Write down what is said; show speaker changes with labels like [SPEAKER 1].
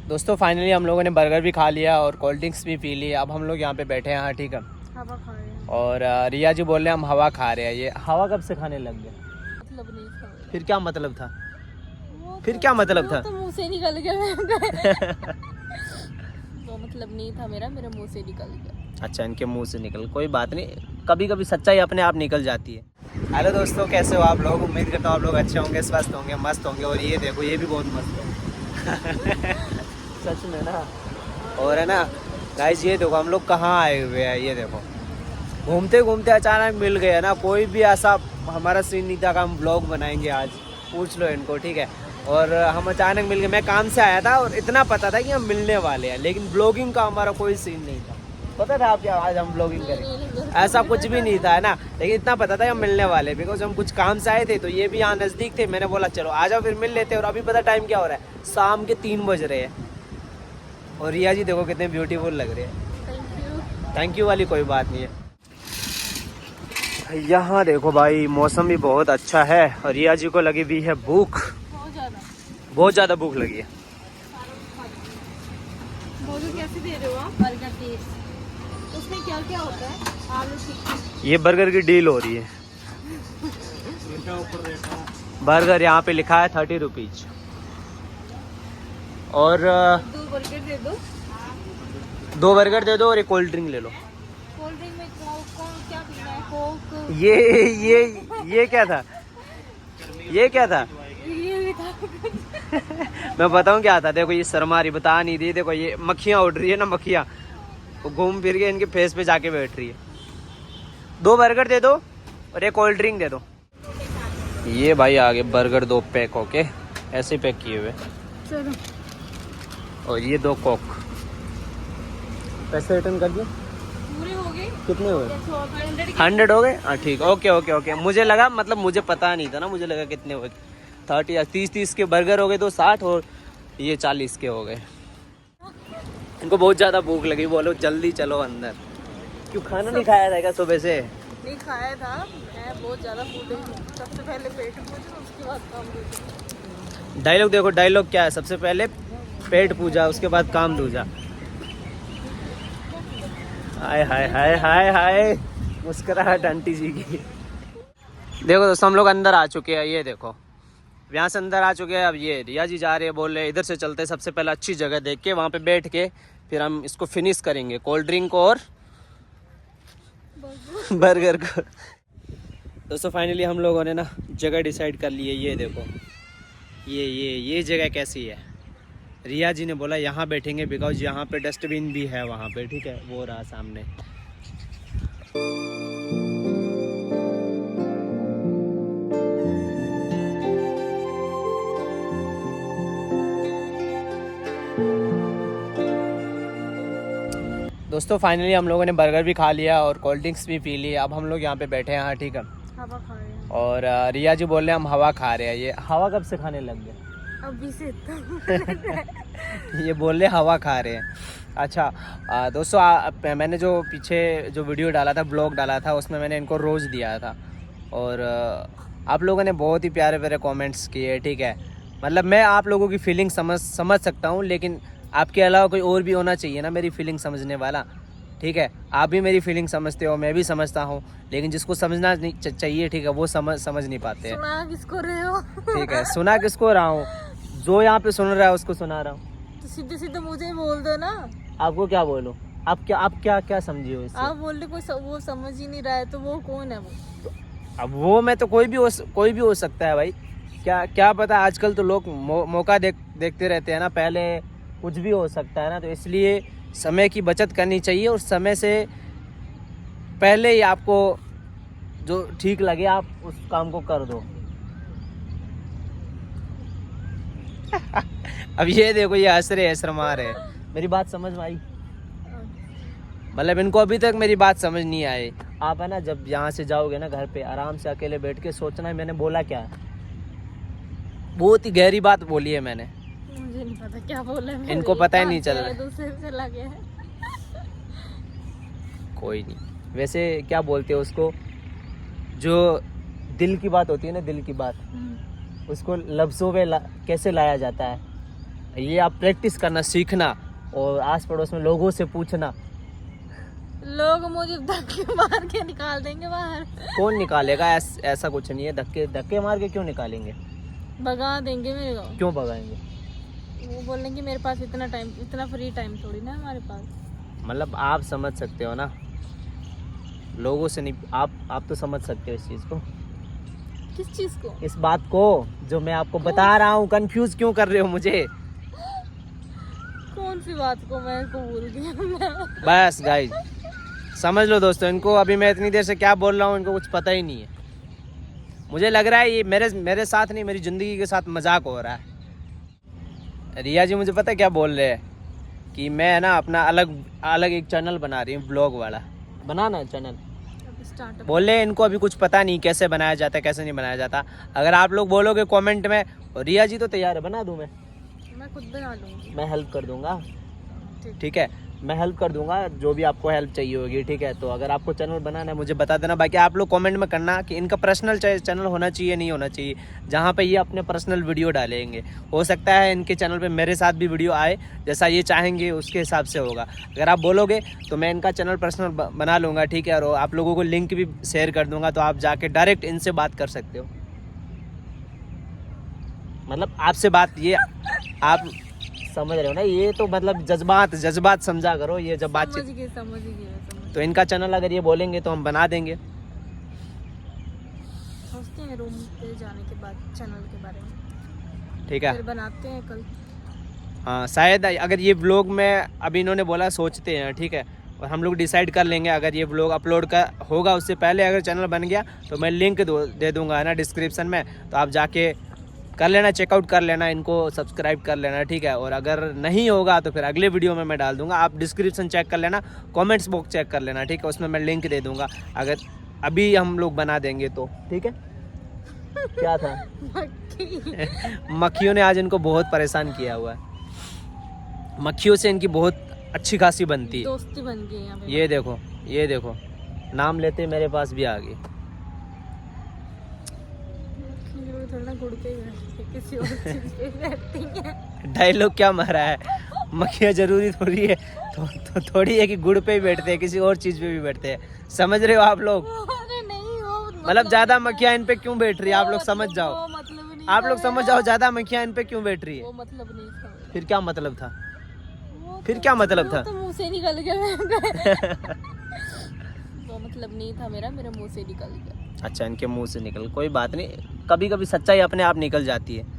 [SPEAKER 1] दोस्तों फाइनली हम लोगों ने बर्गर भी खा लिया और कोल्ड ड्रिंक्स भी पी ली। अब हम लोग यहाँ पे बैठे हैं, हाँ ठीक है,
[SPEAKER 2] हवा खा रहे हैं।
[SPEAKER 1] और रिया जी बोल रहे हैं हम हवा खा रहे हैं। ये हवा कब से खाने लग गए?
[SPEAKER 2] मतलब नहीं था मेरा।
[SPEAKER 1] फिर क्या मतलब था? फिर
[SPEAKER 2] तो,
[SPEAKER 1] क्या मतलब था?
[SPEAKER 2] तो मुंह से निकल गया वो मतलब नहीं था मेरे मुंह से निकल गया।
[SPEAKER 1] अच्छा, इनके मुंह से निकल, कोई बात नहीं, कभी कभी सच्चाई अपने आप निकल जाती है। हेलो दोस्तों, कैसे हो आप लोग? उम्मीद करता हूँ आप लोग अच्छे होंगे, स्वस्थ होंगे, मस्त होंगे। और ये देखो, ये भी बहुत मस्त है सच में ना। और है ना गाइस, ये देखो हम लोग कहाँ आए हुए हैं। ये देखो घूमते घूमते अचानक मिल गए ना। कोई भी ऐसा हमारा सीन नहीं था कि हम ब्लॉग बनाएंगे आज, पूछ लो इनको, ठीक है। और हम अचानक मिल गए। मैं काम से आया था और इतना पता था कि हम मिलने वाले हैं, लेकिन ब्लॉगिंग का हमारा कोई सीन नहीं था। पता था आप क्या आज हम ब्लॉगिंग करेंगे? ऐसा कुछ भी नहीं था, है ना। लेकिन इतना पता था हम मिलने वाले, बिकॉज हम कुछ काम से आए थे, तो ये भी यहाँ नज़दीक थे। मैंने बोला चलो आ जाओ फिर मिल लेते। और अभी पता टाइम क्या हो रहा है? शाम के 3 बज रहे हैं। और रिया जी देखो कितने ब्यूटीफुल लग रहे हैं। थैंक यू वाली कोई बात नहीं है। यहाँ देखो भाई, मौसम भी बहुत अच्छा है और रिया जी को लगी हुई है भूख, बहुत ज़्यादा भूख लगी है।
[SPEAKER 2] कैसे दे रहे हो आप? बर्गर टेस्ट, उसमें क्या क्या होता है? आलू टिक्की।
[SPEAKER 1] ये बर्गर की डील हो रही है। बर्गर यहाँ पे लिखा है 30 रुपीज। और
[SPEAKER 2] 2 बर्गर दे दो।
[SPEAKER 1] 2 बर्गर दे दो और एक कोल्ड ड्रिंक ले लो।
[SPEAKER 2] कोल्ड ड्रिंक में कोक क्या पीना है? कोक।
[SPEAKER 1] ये क्या था? ये क्या था?
[SPEAKER 2] ये भी था
[SPEAKER 1] मैं बताऊँ क्या था? देखो ये शर्मा रही, बता नहीं रही। देखो ये मक्खियाँ उड़ रही है ना, मक्खियाँ वो घूम फिर के इनके फेस पे जाके बैठ रही है। 2 बर्गर दे दो और एक कोल्ड ड्रिंक दे दो। ये भाई आगे बर्गर 2 पैक होके ऐसे पैक किए हुए।
[SPEAKER 2] चलो।
[SPEAKER 1] और ये 2 कोक। पैसे रिटर्न कर दिए?
[SPEAKER 2] पूरे हो गए?
[SPEAKER 1] कितने हुए?
[SPEAKER 2] 100
[SPEAKER 1] हो गए? हाँ ठीक, ओके ओके ओके। मुझे लगा, मतलब मुझे पता नहीं था ना, मुझे लगा कितने हुए। 30 के बर्गर हो गए, तो 60 और ये 40 के हो गए। इनको बहुत ज़्यादा भूख लगी, बोलो जल्दी चलो अंदर। क्यों खाना नहीं खाया था क्या सुबह से?
[SPEAKER 2] नहीं खाया था, मैं बहुत ज़्यादा फूटी हूँ। सबसे पहले पेट पूजा, उसके बाद काम दूजा।
[SPEAKER 1] डायलॉग देखो, डायलॉग क्या है? सबसे पहले पेट पूजा, उसके बाद काम दूजा। हाय हाय हाय हाय हाय, मुस्कुराहट आंटी जी की। देखो दोस्तों, हम लोग अंदर आ चुके हैं। ये देखो यहाँ से अंदर आ चुके हैं। अब ये रिया जी जा रहे हैं, बोल रहे इधर से चलते हैं। सबसे पहले अच्छी जगह देख के वहाँ पे बैठ के फिर हम इसको फिनिश करेंगे, कोल्ड ड्रिंक और बर्गर को। दोस्तों फाइनली हम लोगों ने ना जगह डिसाइड कर ली है। ये देखो, ये जगह कैसी है? रिया जी ने बोला यहाँ बैठेंगे, बिकॉज यहाँ पे डस्टबिन भी है वहाँ पे, ठीक है, वो रहा सामने। दोस्तों फाइनली हम लोगों ने बर्गर भी खा लिया और कोल्ड ड्रिंक्स भी पी ली। अब हम लोग यहाँ पे बैठे हैं, हाँ ठीक है,
[SPEAKER 2] हवा खा रहे हैं।
[SPEAKER 1] और रिया जी बोल रहे हैं हम हवा खा रहे हैं। ये हवा कब से खाने लग गए?
[SPEAKER 2] अभी से
[SPEAKER 1] ये बोल रहे हवा खा रहे हैं। अच्छा दोस्तों, मैंने जो पीछे जो वीडियो डाला था, ब्लॉग डाला था, उसमें मैंने इनको रोज़ दिया था। और आप लोगों ने बहुत ही प्यारे प्यारे कमेंट्स किए, ठीक है। मतलब मैं आप लोगों की फीलिंग समझ सकता हूँ, लेकिन आपके अलावा कोई और भी होना चाहिए ना मेरी फीलिंग समझने वाला, ठीक है। आप भी मेरी फीलिंग समझते हो, मैं भी समझता हूँ, लेकिन जिसको समझना नहीं चाहिए, ठीक है, वो समझ नहीं पाते हैं।
[SPEAKER 2] सुना किसको रहे हो?
[SPEAKER 1] ठीक है, सुना किसको रहा हूँ? जो यहाँ पे सुन रहा है उसको सुना रहा हूँ।
[SPEAKER 2] तो सीधे सीधे मुझे बोल दो ना।
[SPEAKER 1] आपको क्या बोलूं? आप क्या समझी हो इससे?
[SPEAKER 2] आप बोल रहे वो समझ ही नहीं रहा है, तो वो कौन है? वो
[SPEAKER 1] अब वो मैं तो कोई भी हो सकता है भाई। क्या पता, आजकल तो लोग मौका देखते रहते हैं ना। पहले कुछ भी हो सकता है ना, तो इसलिए समय की बचत करनी चाहिए और समय से पहले ही आपको जो ठीक लगे आप उस काम को कर दो। अब ये देखो, ये हंस रहे हैं, शर्मा रहे हैं। मेरी बात समझ में आई? मतलब इनको अभी तक मेरी बात समझ नहीं आई। आप है ना, जब यहाँ से जाओगे ना घर पे, आराम से अकेले बैठ के सोचना है मैंने बोला क्या है। बहुत ही गहरी बात बोली है मैंने।
[SPEAKER 2] मुझे नहीं पता क्या बोला है।
[SPEAKER 1] इनको पता ही नहीं चल रहा।
[SPEAKER 2] दूसरे से लगे हैं।
[SPEAKER 1] कोई नहीं, वैसे क्या बोलते हैं उसको, जो दिल की बात होती है ना, दिल की बात, उसको लफ्ज़ों में कैसे लाया जाता है, ये आप प्रैक्टिस करना, सीखना और आस पड़ोस में लोगों से पूछना।
[SPEAKER 2] लोग मुझे धक्के मार के निकाल देंगे बाहर।
[SPEAKER 1] कौन निकालेगा? ऐसा कुछ नहीं है। धक्के धक्के मार के क्यों निकालेंगे?
[SPEAKER 2] भगा देंगे मेरे को।
[SPEAKER 1] क्यों भगाएंगे?
[SPEAKER 2] वो बोलेंगे मेरे पास इतना टाइम, इतना फ्री टाइम थोड़ी ना हमारे पास।
[SPEAKER 1] मतलब आप समझ सकते हो ना, लोगों से नहीं। आप तो समझ सकते हो इस चीज़ को।
[SPEAKER 2] किस चीज को?
[SPEAKER 1] इस बात को जो मैं आपको बता रहा हूँ। कंफ्यूज क्यों कर रहे हो मुझे?
[SPEAKER 2] कौन सी बात को? मैं को भूल गया।
[SPEAKER 1] बस गाइस समझ लो दोस्तों, इनको अभी मैं इतनी देर से क्या बोल रहा हूँ इनको कुछ पता ही नहीं है। मुझे लग रहा है ये मेरे साथ नहीं, मेरी ज़िंदगी के साथ मजाक हो रहा है। रिया जी मुझे पता है क्या बोल रहे हैं कि मैं ना अपना अलग एक चैनल बना रही हूँ, ब्लॉग वाला। बनाना चैनल बोल रहे। इनको अभी कुछ पता नहीं कैसे बनाया जाता है, कैसे नहीं बनाया जाता। अगर आप लोग बोलोगे कमेंट में, और रिया जी तो तैयार है, बना दूँ मैं
[SPEAKER 2] खुद बना लूँगी।
[SPEAKER 1] मैं हेल्प कर दूंगा। ठीक है, मैं हेल्प कर दूंगा जो भी आपको हेल्प चाहिए होगी। ठीक है, तो अगर आपको चैनल बनाना है मुझे बता देना। बाकी आप लोग कमेंट में करना कि इनका पर्सनल चैनल होना चाहिए नहीं होना चाहिए, जहाँ पे ये अपने पर्सनल वीडियो डालेंगे। हो सकता है इनके चैनल पे मेरे साथ भी वीडियो आए, जैसा ये चाहेंगे उसके हिसाब से होगा। अगर आप बोलोगे तो मैं इनका चैनल पर्सनल बना लूँगा। ठीक है, और आप लोगों को लिंक भी शेयर कर दूँगा, तो आप जाके डायरेक्ट इनसे बात कर सकते हो। मतलब आपसे बात, ये आप समझ रहे हो ना, ये तो मतलब जज्बात समझा करो। ये जब बातचीत
[SPEAKER 2] समझ गई।
[SPEAKER 1] तो इनका चैनल अगर ये बोलेंगे तो हम बना देंगे।
[SPEAKER 2] सोचते हैं रूम पे जाने के बाद चैनल के बारे में।
[SPEAKER 1] ठीक है,
[SPEAKER 2] फिर बनाते हैं कल।
[SPEAKER 1] हाँ शायद अगर ये व्लॉग में अभी इन्होंने बोला सोचते हैं। ठीक है, और हम लोग डिसाइड कर लेंगे। अगर ये व्लॉग अपलोड का होगा उससे पहले अगर चैनल बन गया तो मैं लिंक दे दूंगा है ना डिस्क्रिप्शन में, तो आप जाके कर लेना, चेकआउट कर लेना, इनको सब्सक्राइब कर लेना। ठीक है, और अगर नहीं होगा तो फिर अगले वीडियो में मैं डाल दूंगा। आप डिस्क्रिप्शन चेक कर लेना, कमेंट्स बॉक्स चेक कर लेना। ठीक है, उसमें मैं लिंक दे दूंगा अगर अभी हम लोग बना देंगे तो। ठीक है, क्या था? मक्खियों ने आज इनको बहुत परेशान किया हुआ है। मक्खियों से इनकी बहुत अच्छी खासी बनती है,
[SPEAKER 2] दोस्ती बन गई यहाँ पे।
[SPEAKER 1] ये देखो नाम लेते मेरे पास भी आ गई।
[SPEAKER 2] गुड़ पे किसी और चीज पे बैठती हैं।
[SPEAKER 1] डायलॉग क्या मारा है? मक्खियाँ जरूरी थोड़ी है तो थोड़ी है कि गुड़ पे ही बैठते हैं, किसी और चीज पे भी बैठते हैं। समझ रहे हो आप लोग?
[SPEAKER 2] अरे नहीं, वो
[SPEAKER 1] मतलब ज्यादा मक्खियाँ इन पे क्यों बैठ रही है, आप लोग समझ जाओ।
[SPEAKER 2] मतलब नहीं,
[SPEAKER 1] आप लोग समझ जाओ, ज्यादा मक्खियाँ इन पे क्यों बैठ रही है।
[SPEAKER 2] वो मतलब नहीं था।
[SPEAKER 1] फिर क्या मतलब था? फिर
[SPEAKER 2] तो
[SPEAKER 1] क्या मतलब था?
[SPEAKER 2] तो मुंह से निकल गया। वो मतलब नहीं था मेरे मुंह से निकल गया।
[SPEAKER 1] अच्छा, इनके मुंह से निकल, कोई बात नहीं, कभी कभी सच्चाई अपने आप निकल जाती है।